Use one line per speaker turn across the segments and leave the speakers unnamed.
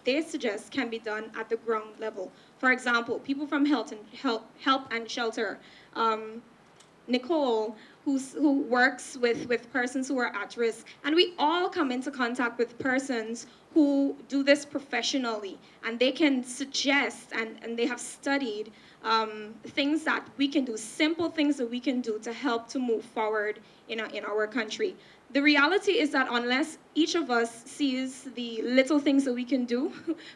they suggest can be done at the ground level. For example, people from help and shelter, um, Nicole, who works with persons who are at risk. And we all come into contact with persons who do this professionally, and they can suggest, and they have studied things that we can do, simple things that we can do to help to move forward in our country. The reality is that unless each of us sees the little things that we can do,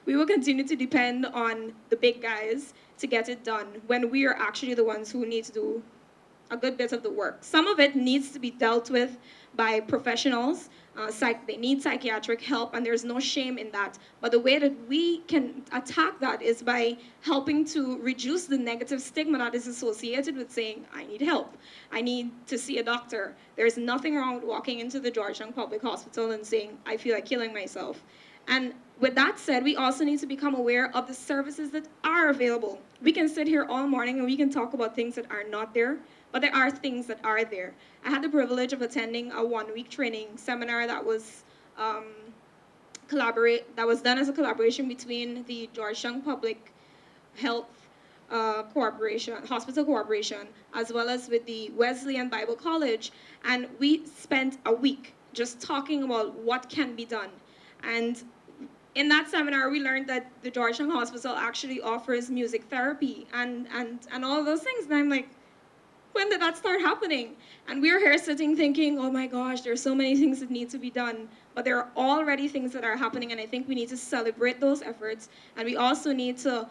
we will continue to depend on the big guys to get it done when we are actually the ones who need to do a good bit of the work. Some of it needs to be dealt with by professionals. They need psychiatric help, and there's no shame in that. But the way that we can attack that is by helping to reduce the negative stigma that is associated with saying, I need help. I need to see a doctor. There's nothing wrong with walking into the Georgetown Public Hospital and saying, I feel like killing myself. And with that said, we also need to become aware of the services that are available. We can sit here all morning and we can talk about things that are not there, but there are things that are there. I had the privilege of attending a one-week training seminar that was um, done as a collaboration between the Georgetown Public Health Hospital Corporation, as well as with the Wesleyan Bible College, and we spent a week just talking about what can be done. And in that seminar, we learned that the Georgetown Hospital actually offers music therapy and all of those things. And I'm like, when did that start happening? And we're here sitting thinking, oh my gosh, there's so many things that need to be done. But there are already things that are happening, and I think we need to celebrate those efforts. And we also need to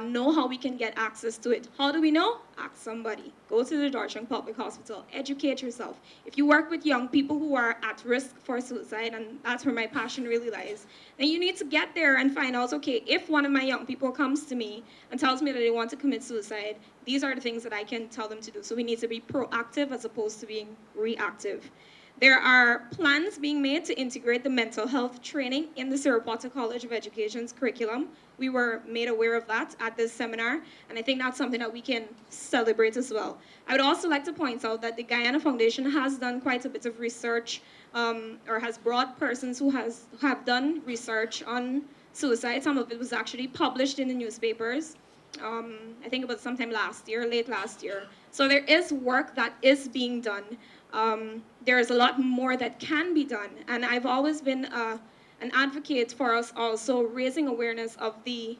know how we can get access to it. How do we know? Ask somebody. Go to the Georgetown Public Hospital. Educate yourself. If you work with young people who are at risk for suicide, and that's where my passion really lies, then you need to get there and find out, okay, if one of my young people comes to me and tells me that they want to commit suicide, these are the things that I can tell them to do. So we need to be proactive as opposed to being reactive. There are plans being made to integrate the mental health training in the Sarasota College of Education's curriculum. We were made aware of that at this seminar, and I think that's something that we can celebrate as well. I would also like to point out that the Guyana Foundation has done quite a bit of research, or has brought persons who have done research on suicide. Some of it was actually published in the newspapers. I think it was sometime last year, late last year. So there is work that is being done. There is a lot more that can be done. And I've always been an advocate for us also raising awareness of the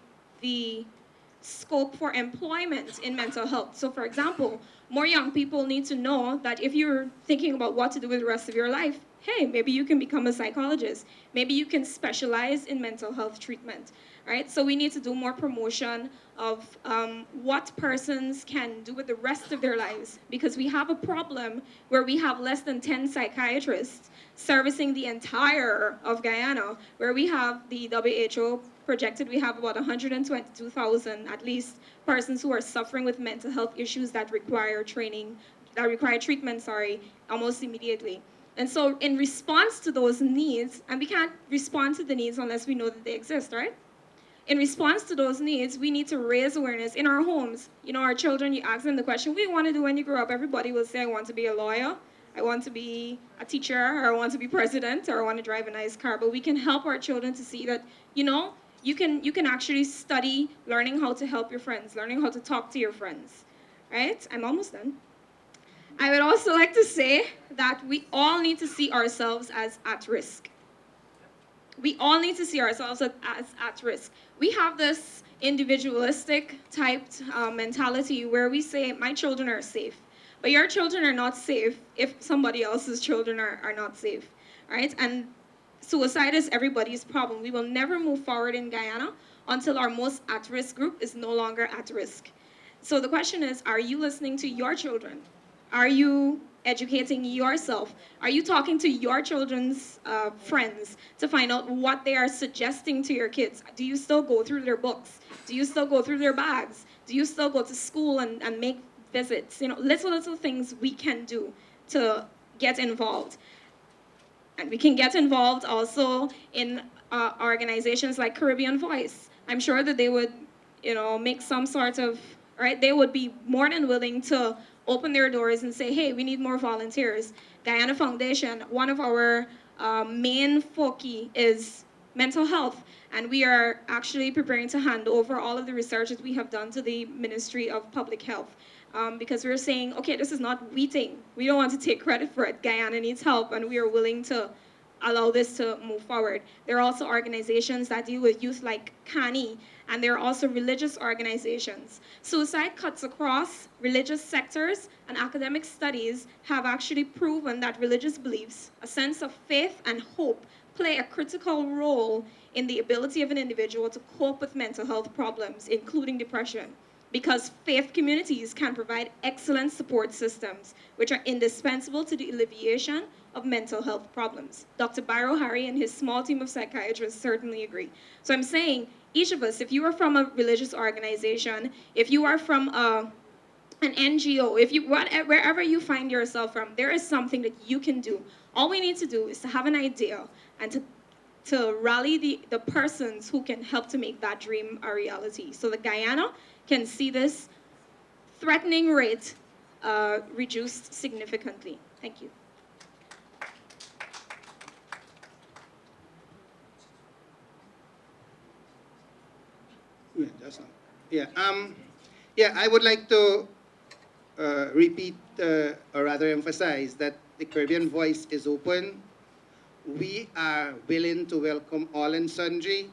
scope for employment in mental health. So for example, more young people need to know that if you're thinking about what to do with the rest of your life, hey, maybe you can become a psychologist. Maybe you can specialize in mental health treatment, right? So we need to do more promotion of what persons can do with the rest of their lives, because we have a problem where we have less than 10 psychiatrists servicing the entire of Guyana, where we have the WHO projected we have about 122,000 at least persons who are suffering with mental health issues that require treatment, almost immediately. And so in response to those needs, and we can't respond to the needs unless we know that they exist, right? In response to those needs, we need to raise awareness in our homes. You know, our children, you ask them the question, what do you want to do when you grow up? Everybody will say, I want to be a lawyer, I want to be a teacher, or I want to be president, or I want to drive a nice car. But we can help our children to see that, you know, you can actually study learning how to help your friends, learning how to talk to your friends, right? I'm almost done. I would also like to say that we all need to see ourselves as at risk. We all need to see ourselves as at risk. We have this individualistic typed mentality where we say, my children are safe. But your children are not safe if somebody else's children are not safe, right? And suicide is everybody's problem. We will never move forward in Guyana until our most at-risk group is no longer at risk. So the question is, are you listening to your children? Are you educating yourself? Are you talking to your children's friends to find out what they are suggesting to your kids? Do you still go through their books? Do you still go through their bags? Do you still go to school and make visits? You know, little things we can do to get involved. And we can get involved also in organizations like Caribbean Voice. I'm sure that they would, you know, make some sort of, right? They would be more than willing to open their doors and say, hey, we need more volunteers. Guyana Foundation, one of our main foci is mental health. And we are actually preparing to hand over all of the research that we have done to the Ministry of Public Health. Because we're saying, okay, this is not we thing. We don't want to take credit for it. Guyana needs help, and we are willing to allow this to move forward. There are also organizations that deal with youth like CANI, and there are also religious organizations. Suicide cuts across religious sectors, and academic studies have actually proven that religious beliefs, a sense of faith and hope, play a critical role in the ability of an individual to cope with mental health problems, including depression, because faith communities can provide excellent support systems, which are indispensable to the alleviation of mental health problems. Dr. Byro Harry and his small team of psychiatrists certainly agree. So I'm saying, each of us, if you are from a religious organization, if you are from an NGO, if you wherever you find yourself from, there is something that you can do. All we need to do is to have an idea and to rally the persons who can help to make that dream a reality. So that Guyana can see this threatening rate reduced significantly. Thank you.
Yeah, that's not. Yeah. Yeah. I would like to repeat or rather emphasize that the Caribbean Voice is open. We are willing to welcome all and sundry.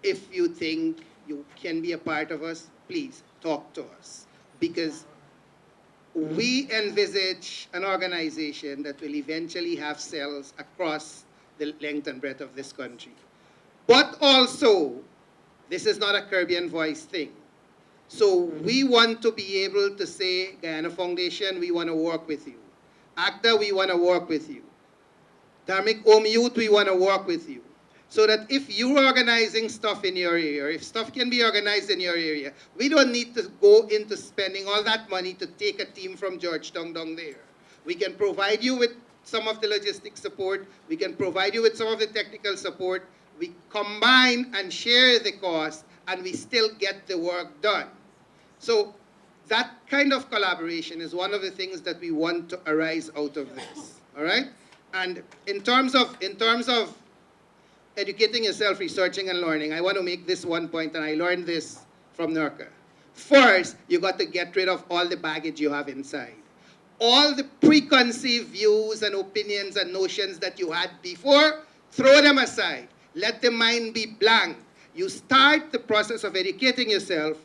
If you think you can be a part of us, please talk to us, because we envisage an organization that will eventually have cells across the length and breadth of this country. But also, this is not a Caribbean Voice thing. So we want to be able to say, Guyana Foundation, we want to work with you. ACTA, we want to work with you. Dharmic Home Youth, we want to work with you. So that if you're organizing stuff in your area, if stuff can be organized in your area, we don't need to go into spending all that money to take a team from Georgetown down there. We can provide you with some of the logistic support. We can provide you with some of the technical support. We combine and share the cost, and we still get the work done. So that kind of collaboration is one of the things that we want to arise out of this. All right? And in terms of educating yourself, researching and learning, I want to make this one point, and I learned this from NERCA. First, you got to get rid of all the baggage you have inside. All the preconceived views and opinions and notions that you had before, throw them aside. Let the mind be blank. You start the process of educating yourself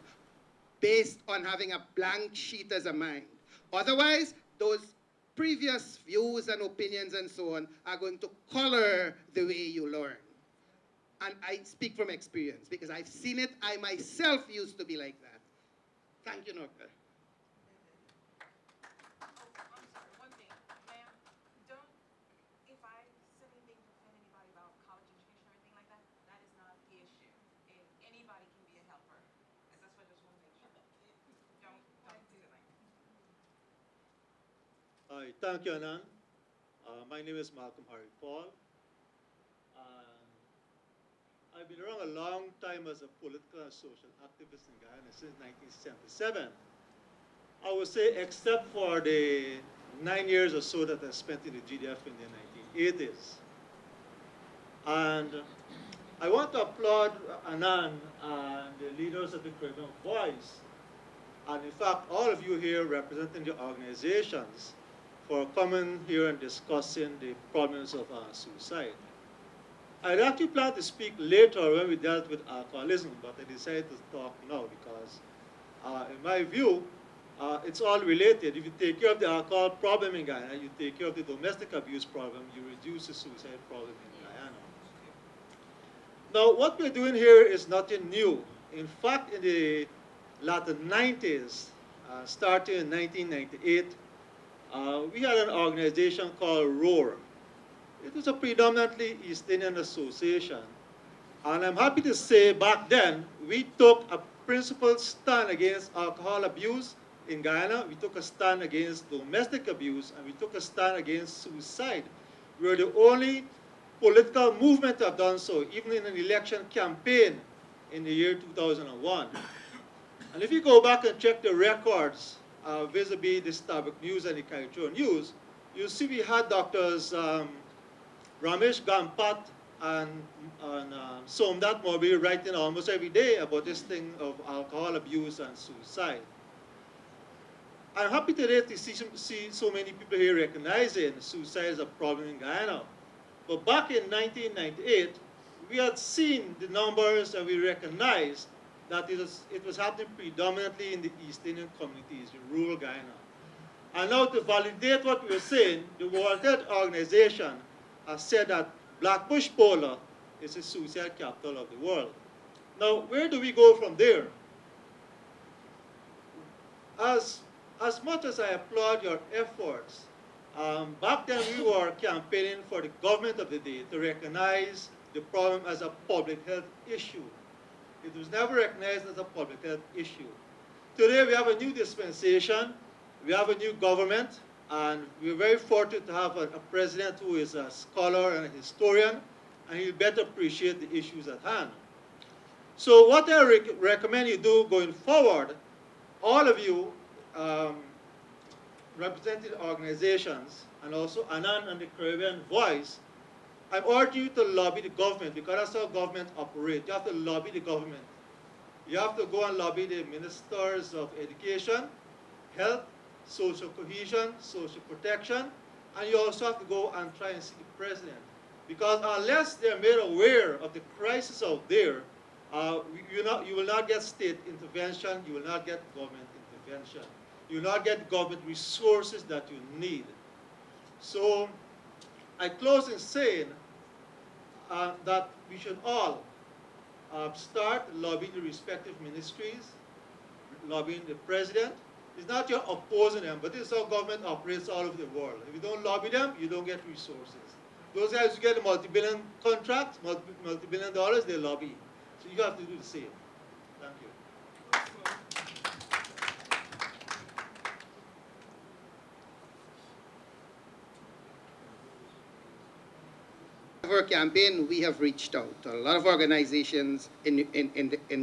based on having a blank sheet as a mind. Otherwise, those previous views and opinions and so on are going to color the way you learn. And I speak from experience because I've seen it. I myself used to be like that. Thank you, Norka.
Hi, thank you, Anand. My name is Malcolm Harry Paul. I've been around a long time as a political and social activist in Guyana since 1977. I would say except for the 9 years or so that I spent in the GDF in the 1980s. And I want to applaud Anand and the leaders of the Caribbean Voice, and in fact all of you here representing the organizations, for coming here and discussing the problems of suicide. I actually planned to speak later when we dealt with alcoholism, but I decided to talk now because, in my view, it's all related. If you take care of the alcohol problem in Guyana, you take care of the domestic abuse problem, you reduce the suicide problem in Guyana. Now, what we're doing here is nothing new. In fact, in the latter 90s, starting in 1998, we had an organization called ROAR. It was a predominantly East Indian association. And I'm happy to say back then, we took a principled stand against alcohol abuse in Guyana. We took a stand against domestic abuse, and we took a stand against suicide. We were the only political movement to have done so, even in an election campaign in the year 2001. And if you go back and check the records, vis-a-vis the Starbuck News and the Kaitro News, you see we had Drs. Ramesh Gampat and, some that more be writing almost every day about this thing of alcohol abuse and suicide. I'm happy today to see so many people here recognizing suicide as a problem in Guyana. But back in 1998, we had seen the numbers and we recognized that it was happening predominantly in the East Indian communities, in rural Guyana. And now to validate what we were saying, the World Health Organization has said that Blackbush Polar is the suicide capital of the world. Now, where do we go from there? As, as much as I applaud your efforts, back then we were campaigning for the government of the day to recognize the problem as a public health issue. It was never recognized as a public health issue. Today we have a new dispensation, we have a new government, and we're very fortunate to have a president who is a scholar and a historian, and he'll better appreciate the issues at hand. So what I recommend you do going forward, all of you represented organizations, and also Anan and the Caribbean Voice, I urge you to lobby the government, because that's how government operates. You have to lobby the government. You have to go and lobby the ministers of education, health, social cohesion, social protection, and you also have to go and try and see the president. Because unless they're made aware of the crisis out there, you will not get state intervention, you will not get government intervention. You will not get government resources that you need. So I close in saying that we should all start lobbying the respective ministries, lobbying the president. It's not you're opposing them, but this is how government operates all over the world. If you don't lobby them, you don't get resources. Those guys who get a multi-billion contracts, multi-billion dollars, they lobby. So you have to do the same. Thank you.
Our campaign, we have reached out to a lot of organizations in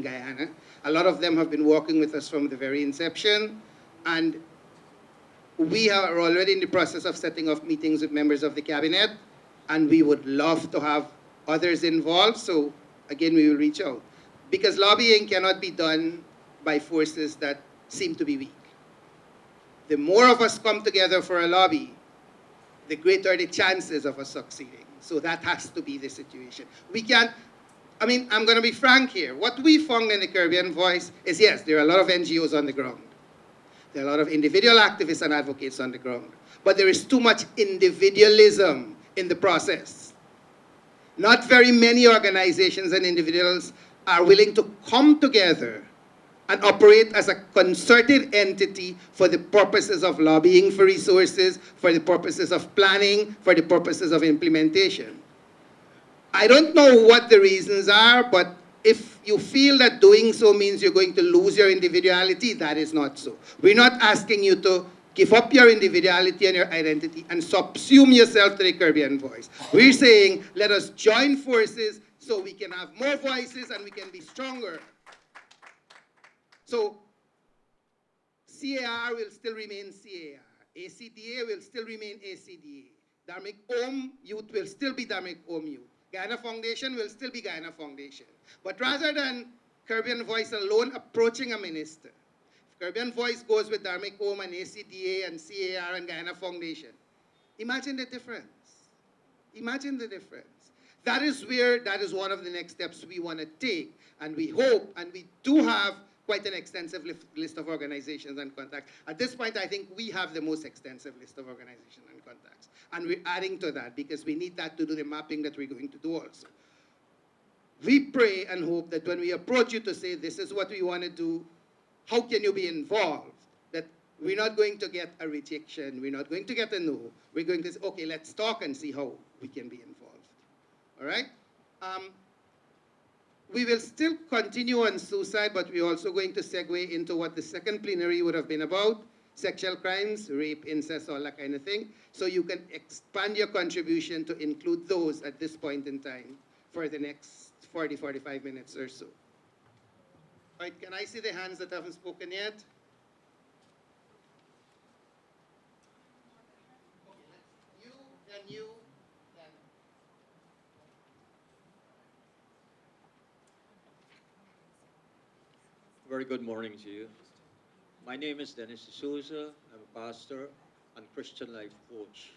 Guyana. A lot of them have been working with us from the very inception, and we are already in the process of setting up meetings with members of the cabinet, and we would love to have others involved, so again, we will reach out. Because lobbying cannot be done by forces that seem to be weak. The more of us come together for a lobby, the greater the chances of us succeeding. So that has to be the situation. We can't, I'm going to be frank here. What we found in the Caribbean Voice is, yes, there are a lot of NGOs on the ground. There are a lot of individual activists and advocates on the ground. But there is too much individualism in the process. Not very many organizations and individuals are willing to come together and operate as a concerted entity for the purposes of lobbying for resources, for the purposes of planning, for the purposes of implementation. I don't know what the reasons are, but if you feel that doing so means you're going to lose your individuality, that is not so. We're not asking you to give up your individuality and your identity and subsume yourself to the Caribbean Voice. We're saying, let us join forces so we can have more voices and we can be stronger. So, CAR will still remain CAR. ACDA will still remain ACDA. Dharmic Om Youth will still be Dharmic Om Youth. Guyana Foundation will still be Guyana Foundation. But rather than Caribbean Voice alone approaching a minister, if Caribbean Voice goes with Dharmic Om and ACDA and CAR and Guyana Foundation, imagine the difference. Imagine the difference. That is one of the next steps we want to take. And we hope, and we do have quite an extensive list of organizations and contacts. At this point, I think we have the most extensive list of organizations and contacts. And we're adding to that because we need that to do the mapping that we're going to do also. We pray and hope that when we approach you to say, this is what we want to do, how can you be involved? That we're not going to get a rejection, we're not going to get a no. We're going to say, okay, let's talk and see how we can be involved. All right? We will still continue on suicide, but we're also going to segue into what the second plenary would have been about, sexual crimes, rape, incest, all that kind of thing. So you can expand your contribution to include those at this point in time for the next 40, 45 minutes or so. All right, can I see the hands that haven't spoken yet? You, then you, then.
very good morning to you. My name is Dennis D'Souza. I'm a pastor and Christian life coach.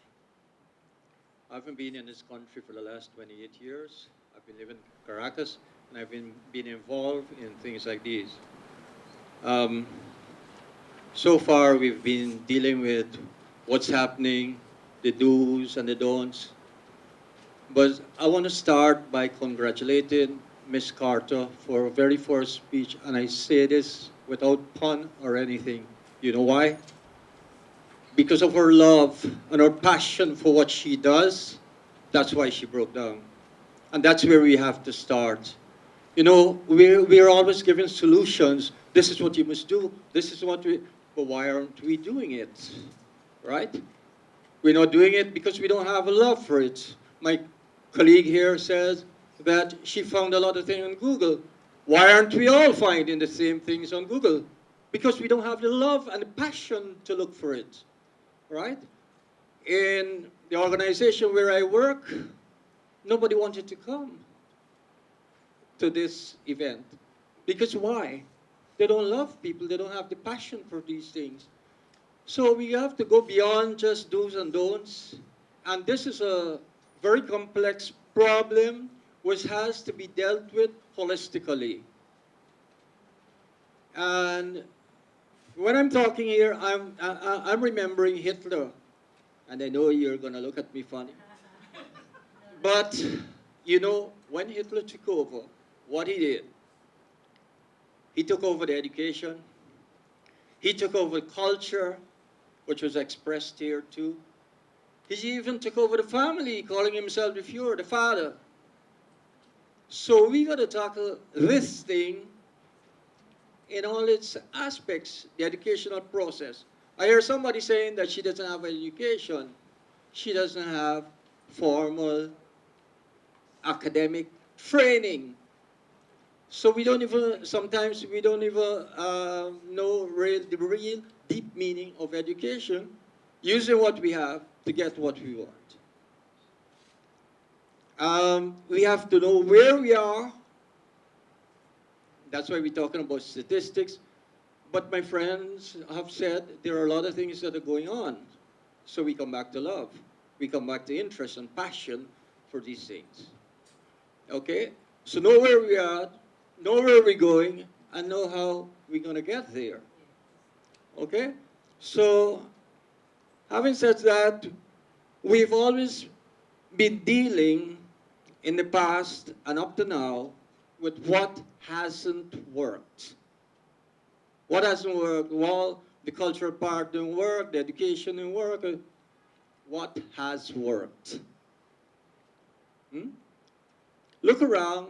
I've been in this country for the last 28 years. I've been living in Caracas, and I've been involved in things like these. Um, so far, we've been dealing with what's happening, the do's and the don'ts. But I want to start by congratulating Miss Carter for her very first speech, and I say this without pun or anything. You know why? Because of her love and her passion for what she does, that's why she broke down. And that's where we have to start. You know, we're always given solutions. This is what you must do. This is what we, but why aren't we doing it? Right? We're not doing it because we don't have a love for it. My colleague here says that she found a lot of things on Google. Why aren't we all finding the same things on Google? Because we don't have the love and the passion to look for it, right? In the organization where I work, nobody wanted to come to this event. Because why? They don't love people, they don't have the passion for these things. So we have to go beyond just do's and don'ts. And this is a very complex problem which has to be dealt with holistically. And when I'm talking here, I'm remembering Hitler. And I know you're going to look at me funny. But, you know, when Hitler took over, what he did, he took over the education, he took over culture, which was expressed here too. He even took over the family, calling himself the Fuhrer, the father. So we got to tackle this thing in all its aspects, the educational process. I hear somebody saying that she doesn't have education. She doesn't have formal academic training. So we don't even, sometimes we don't even know the real deep meaning of education, using what we have to get what we want. We have to know where we are. That's why we're talking about statistics. But my friends have said there are a lot of things that are going on. So we come back to love. We come back to interest and passion for these things. Okay? So know where we are, know where we're going, and know how we're going to get there. Okay? So, having said that, we've always been dealing in the past and up to now with what hasn't worked. What hasn't worked? Well, the cultural part didn't work, the education didn't work. What has worked? Hmm? Look around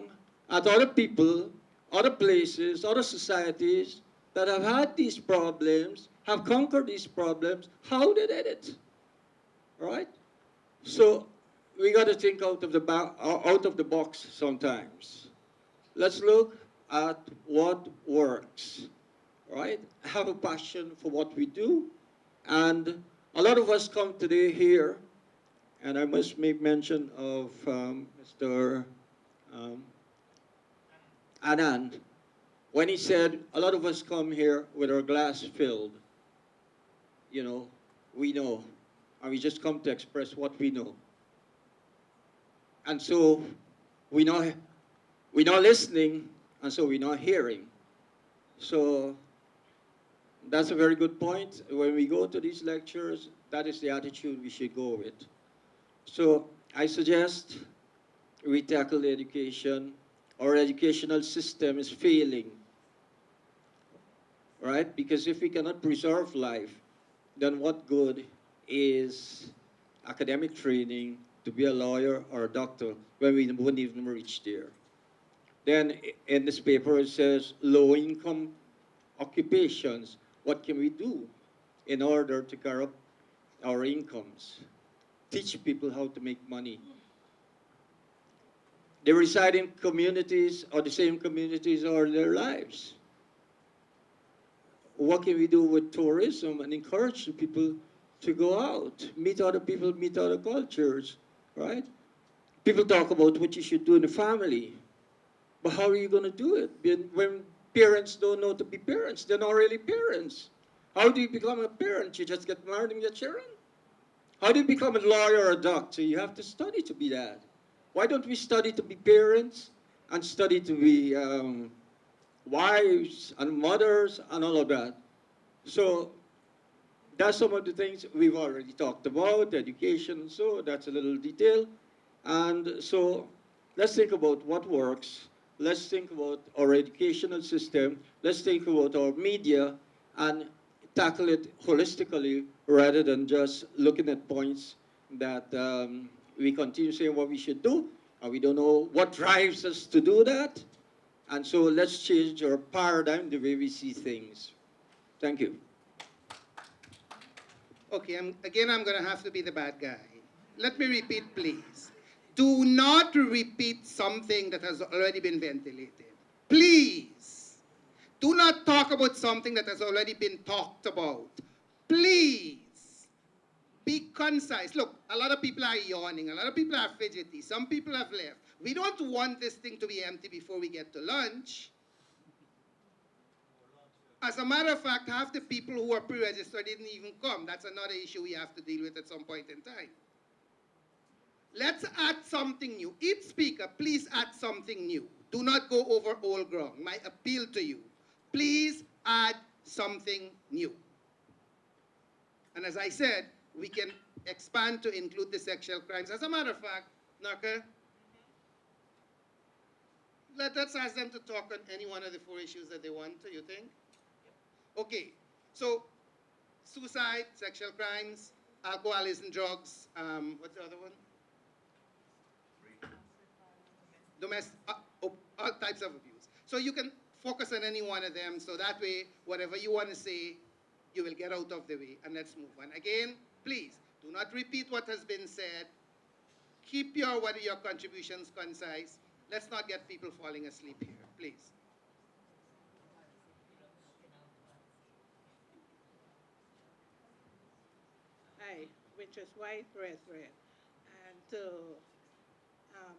at other people, other places, other societies that have had these problems, have conquered these problems. How they did it, right? So we got to think out of the box sometimes. Let's look at what works, right? Have a passion for what we do, and a lot of us come today here, and I must make mention of Mr. Um, Anand, when he said, a lot of us come here with our glass filled, you know, we know, and we just come to express what we know. And so we're not listening, and so we're not hearing. So that's a very good point. When we go to these lectures, that is the attitude we should go with. So I suggest we tackle the education. Our educational system is failing, right? Because if we cannot preserve life, then what good is academic training to be a lawyer or a doctor when we wouldn't even reach there? Then in this paper it says low income occupations. What can we do in order to curb our incomes? Teach people how to make money. They reside in communities or the same communities all their lives. What can we do with tourism and encourage the people to go out, meet other people, meet other cultures, right? People talk about what you should do in the family, but how are you going to do it when parents don't know to be parents. They're not really parents. How do you become a parent? You just get married and get children? How do you become a lawyer or a doctor? You have to study to be that. Why don't we study to be parents and study to be wives and mothers and all of that? So that's some of the things we've already talked about, education, so that's a little detail. And so let's think about what works. Let's think about our educational system. Let's think about our media and tackle it holistically rather than just looking at points that we continue saying what we should do, and we don't know what drives us to do that. And so let's change our paradigm, the way we see things. Thank you.
Okay, I'm going to have to be the bad guy. Let me repeat, please. Do not repeat something that has already been ventilated. Please. Do not talk about something that has already been talked about. Please. Be concise. Look, a lot of people are yawning. A lot of people are fidgety. Some people have left. We don't want this thing to be empty before we get to lunch. As a matter of fact, half the people who are pre-registered didn't even come. That's another issue we have to deal with at some point in time. Let's add something new. Each speaker, please add something new. Do not go over old ground. My appeal to you, please add something new. And as I said, we can expand to include the sexual crimes. As a matter of fact, Naka, let's ask them to talk on any one of the 4 issues that they want to, you think? Okay, so suicide, sexual crimes, alcoholism, drugs, what's the other one? Domestic, all types of abuse. So you can focus on any one of them, so that way, whatever you want to say, you will get out of the way, and let's move on. Again, please, do not repeat what has been said. Keep your contributions concise. Let's not get people falling asleep here, please.
Hi, which is white, red, red. And to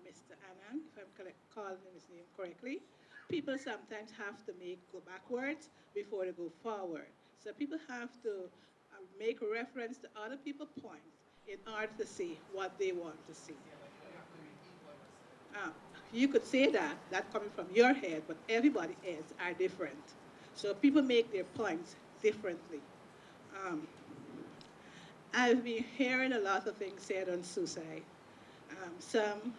Mr. Anand, if I'm calling his name correctly, people sometimes have to go backwards before they go forward. So people have to make reference to other people's points in order to see what they want to see. Uh, you could say that coming from your head, but everybody else are different. So people make their points differently. Um, I've been hearing a lot of things said on suicide. Some,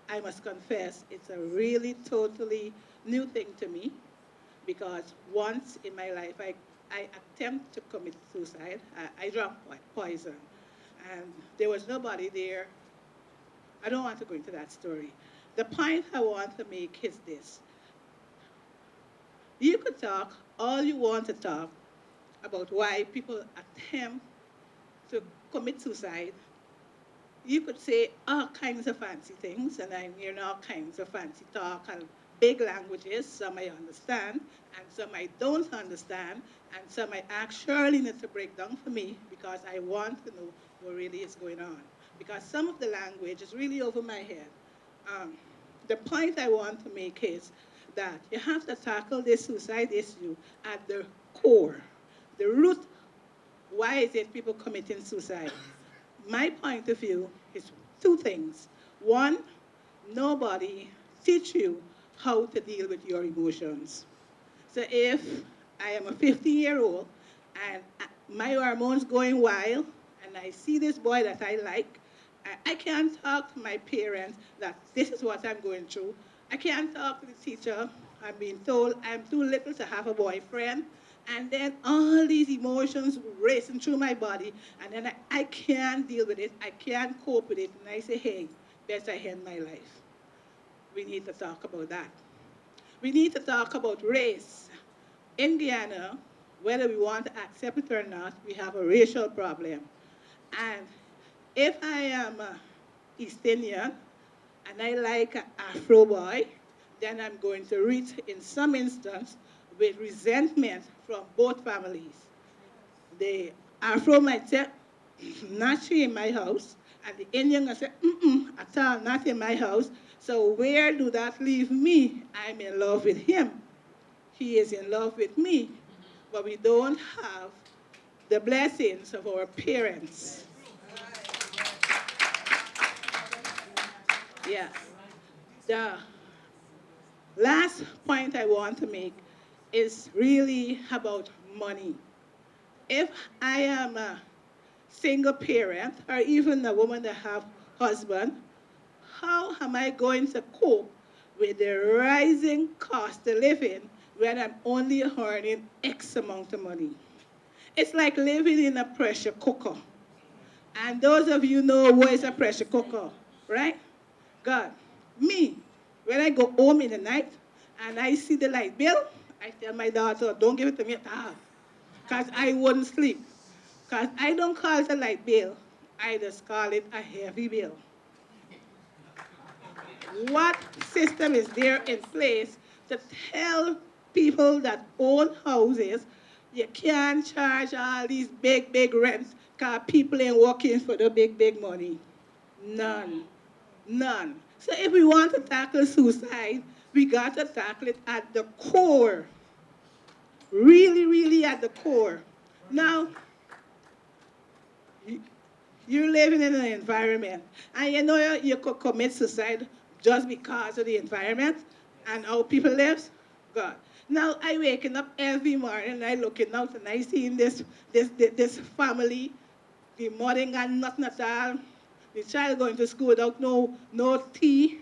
I must confess, it's a really totally new thing to me because once in my life I attempt to commit suicide. I drank poison and there was nobody there. I don't want to go into that story. The point I want to make is this. You could talk all you want to talk about why people attempt to commit suicide. You could say all kinds of fancy things, and I'm hearing all kinds of fancy talk and big languages. Some I understand, and some I don't understand, and some I actually need to break down for me because I want to know what really is going on. Because some of the language is really over my head. The point I want to make is that you have to tackle this suicide issue at the core, the root. Why is it people committing suicide? My point of view is 2 things. One, nobody teach you how to deal with your emotions. So if I am a 50-year-old and my hormones going wild and I see this boy that I like, I can't talk to my parents that this is what I'm going through. I can't talk to the teacher. I'm being told I'm too little to have a boyfriend. And then all these emotions racing through my body, and then I can't deal with it. I can't cope with it. And I say, hey, better end my life. We need to talk about that. We need to talk about race. In Guyana, whether we want to accept it or not, we have a racial problem. And if I am East Indian and I like an Afro boy, then I'm going to reach, in some instance, with resentment from both families. The Afro might say, not she in my house, and the Indian will say, at all, not in my house. So where do that leave me? I'm in love with him. he is in love with me, but we don't have the blessings of our parents. Yeah. The last point I want to make is really about money. If I am a single parent or even a woman that have husband, how am I going to cope with the rising cost of living when I'm only earning X amount of money? It's like living in a pressure cooker. And those of you know what is a pressure cooker, right? God, me, when I go home in the night and I see the light bill, I tell my daughter, don't give it to me at all, because I wouldn't sleep. Because I don't call it a light bill, I just call it a heavy bill. What system is there in place to tell people that own houses you can't charge all these big, big rents because people ain't working for the big, big money? None. None. So if we want to tackle suicide, we got to tackle it at the core. Really, really at the core. Now, you're living in an environment, and you know you could commit suicide just because of the environment and how people live. God. Now I waking up every morning and I looking out and I seeing this family, the mother ain't got nothing at all. The child going to school without no tea.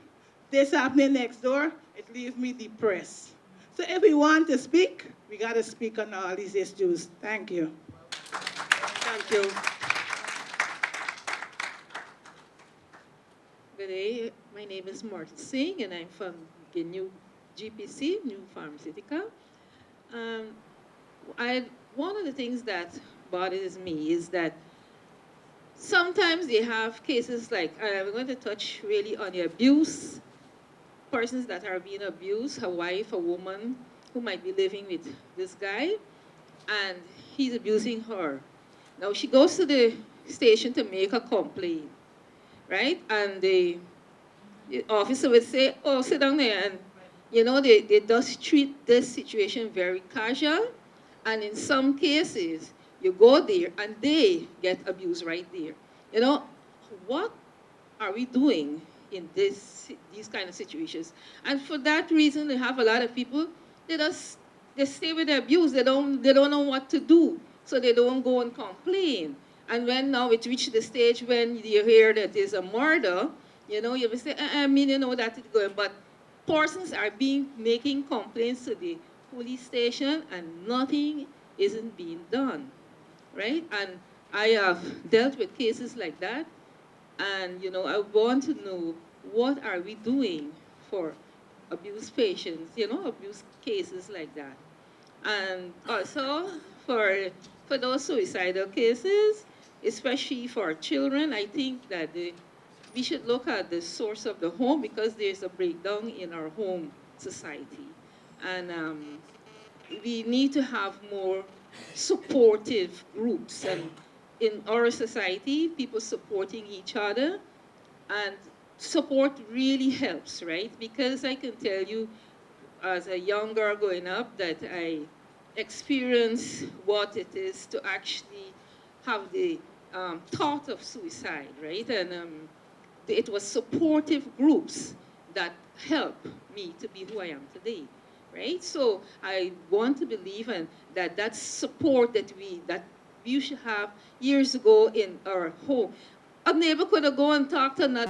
This happening next door, it leaves me depressed. So if we want to speak, we gotta speak on all these issues. Thank you.
Thank you. Good day. My name is Martin Singh, and I'm from the new GPC, New Pharmaceutical. Um, one of the things that bothers me is that sometimes they have cases like, we're going to touch really on the abuse, persons that are being abused, a wife, a woman who might be living with this guy, and he's abusing her. Now she goes to the station to make a complaint, right? And the officer would say, oh, sit down there. And, they just treat this situation very casual. And in some cases, you go there and they get abused right there. You know, what are we doing in these kind of situations? And for that reason, they have a lot of people, they stay with the abuse. They don't know what to do. So they don't go and complain. And when now it reached the stage when you hear that there's a murder, you will say, I mean, that is going. But persons are making complaints to the police station and nothing isn't being done, right? And I have dealt with cases like that. And, I want to know, what are we doing for abuse patients, abuse cases like that. And also for those suicidal cases, especially for children, I think that we should look at the source of the home, because there's a breakdown in our home society. And we need to have more supportive groups. And in our society, people supporting each other, and support really helps, right? Because I can tell you, as a young girl growing up, that I experienced what it is to actually have the thought of suicide, right? And it was supportive groups that helped me to be who I am today, right? So I want to believe that support that we should have years ago in our home. A neighbor could have go and talk to another